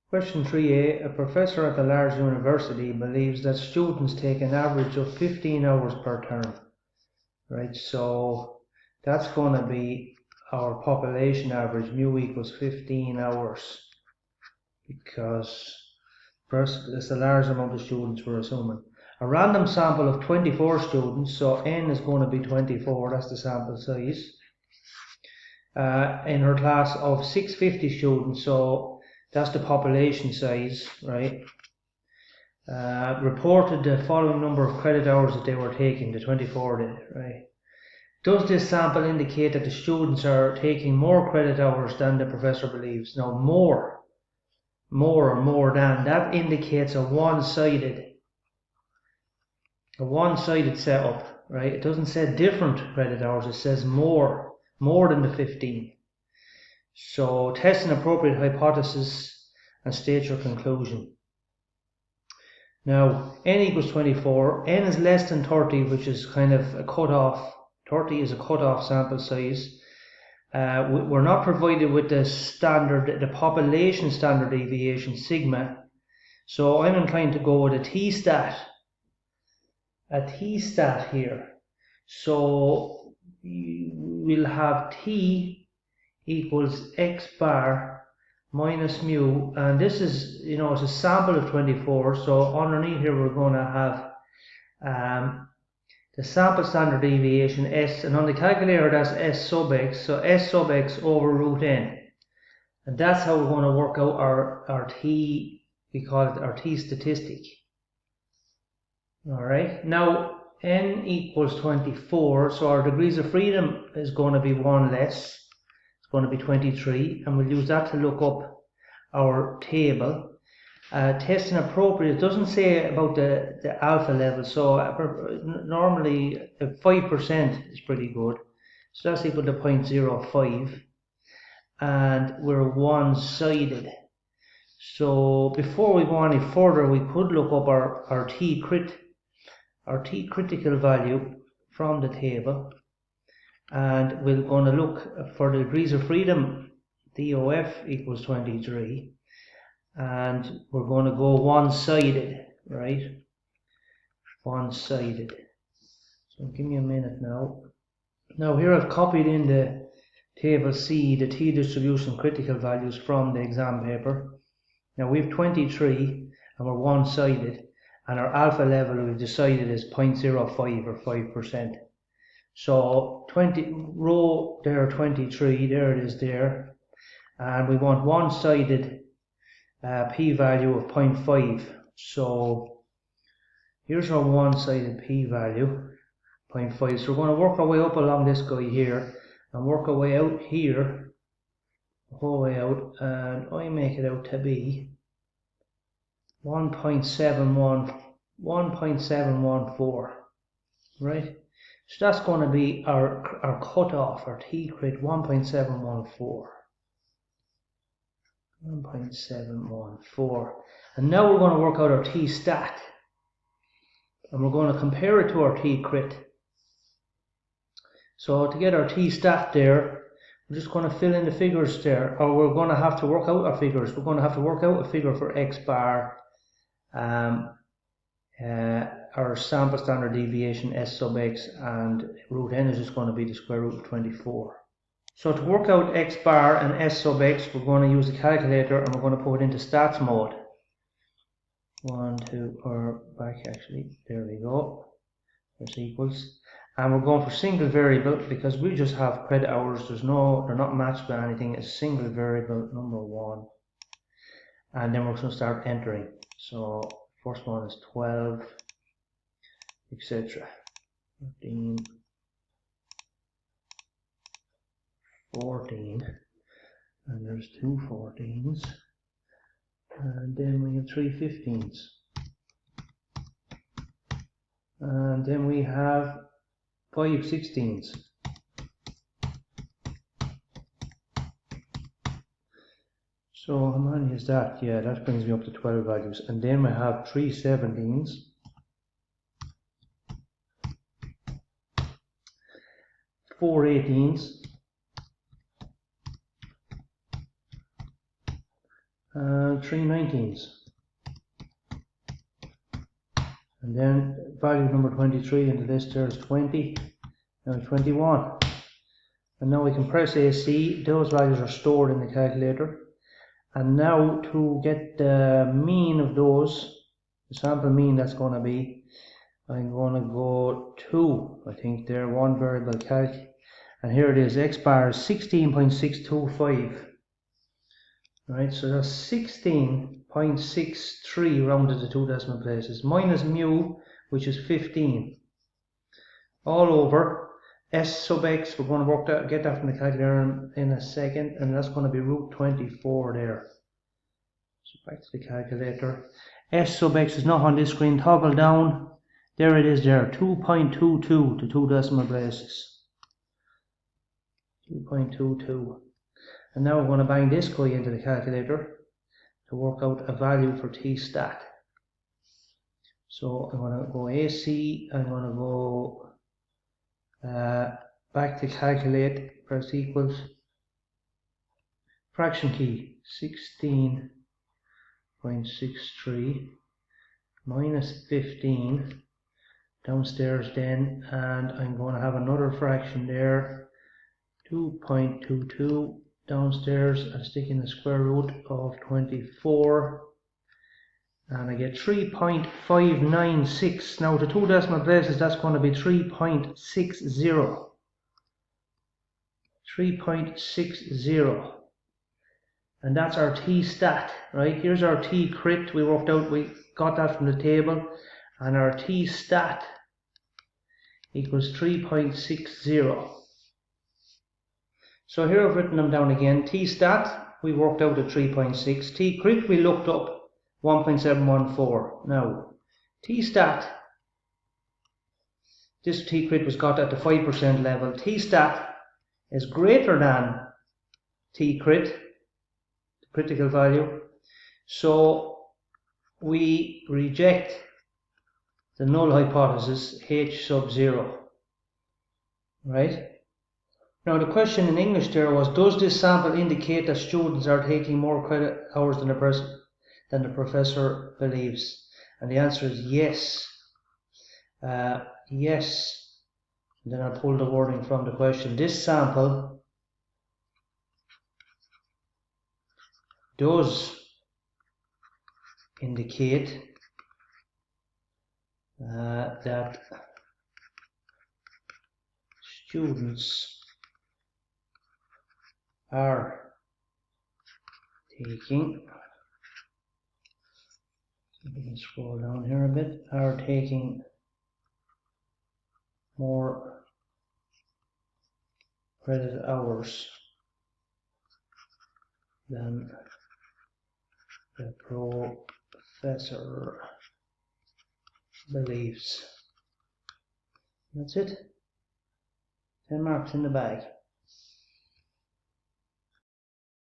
Question 3a. A professor at a large university believes that students take an average of 15 hours per term. Right, so that's going to be our population average, mu equals 15 hours, because first it's a large amount of students we're assuming. A random sample of 24 students, so n is going to be 24, that's the sample size, in her class of 650 students, so that's the population size, right? Reported the following number of credit hours that they were taking, the 24 did, right? Does this sample indicate that the students are taking more credit hours than the professor believes? Now, more or more than, that indicates a one-sided setup, right? It doesn't say different credit hours, it says more than the 15. So test an appropriate hypothesis and state your conclusion. Now, n equals 24, n is less than 30, which is kind of a cutoff. 30 is a cutoff sample size. We're not provided with the population standard deviation, sigma. So I'm inclined to go with a t-stat. A t-stat here. So we'll have t equals x bar minus mu, and this is, it's a sample of 24, so underneath here we're going to have the sample standard deviation s, and on the calculator that's s sub x, so s sub x over root n, and that's how we're going to work out our t, we call it our t statistic. Alright, now n equals 24, so our degrees of freedom is going to be one less. It's going to be 23, and we'll use that to look up our table. Testing appropriate, it doesn't say about the alpha level, so normally 5% is pretty good. So that's equal to 0.05, and we're one-sided. So before we go any further, we could look up our t critical value from the table. And we're going to look for the degrees of freedom, DOF equals 23, and we're going to go one-sided, right? One-sided. So give me a minute now. Now here I've copied in the table C, the t distribution critical values from the exam paper. Now we have 23 and we're one-sided, and our alpha level we've decided is 0.05 or 5%. So 20 row there, 23, there it is there, and we want one-sided p-value of 0.5. So here's our one-sided p-value, 0.5. So we're going to work our way up along this guy here and work our way out here, the whole way out, and I make it out to be 1.714, right? So that's going to be our cutoff, our t-crit, 1.714. 1.714. And now we're going to work out our t-stat. And we're going to compare it to our t-crit. So to get our t-stat there, we're just going to fill in the figures there. Or we're going to have to work out our figures. We're going to have to work out a figure for x bar, our sample standard deviation s sub x, and root n is just going to be the square root of 24. So to work out x bar and s sub x, we're going to use the calculator and we're going to put it into stats mode. 1, 2, or back actually, there we go. There's equals. And we're going for single variable because we just have credit hours. They're not matched by anything. It's single variable number 1. And then we're going to start entering. So first one is 12, etc. 13, 14, and there's 2 14s, and then we have 3 15s, and then we have 5 16s. So how many is that? Yeah, that brings me up to 12 values, and then we have 3 17s, 4 18s, and 3 19s. And then value number 23 in the list there is 20 and 21. And now we can press AC. Those values are stored in the calculator. And now to get the mean of those, the sample mean that's going to be, I'm going to go to, I think there, one variable calc. And here it is, x bar is 16.625. Right, so that's 16.63 rounded to 2 decimal places, minus mu, which is 15. All over s sub x, we're going to work that, get that from the calculator in a second, and that's going to be root 24 there. So back to the calculator. S sub x is not on this screen, toggle down. There it is there, 2.22 to 2 decimal places. 2.22. And now we're going to bang this guy into the calculator to work out a value for t stat. So I'm going to go AC, I'm going to go back to calculate, press equals, fraction key, 16.63 minus 15 downstairs then, and I'm going to have another fraction there, 2.22 downstairs, and stick in the square root of 24, and I get 3.596. Now to 2 decimal places that's going to be 3.60. 3.60. And that's our t stat, right? Here's our t crit, we worked out, we got that from the table, and our t stat equals 3.60. So here I've written them down again. T stat, we worked out at 3.6. T crit, we looked up 1.714. Now, T stat, this T crit was got at the 5% level. T stat is greater than T crit, the critical value. So we reject the null hypothesis H sub 0. Right? Now the question in English there was, does this sample indicate that students are taking more credit hours than the professor believes? And the answer is yes. Yes. And then I'll pull the wording from the question. This sample does indicate that students are taking, we can scroll down here a bit, are taking more credit hours than the professor believes. That's it. 10 marks in the bag.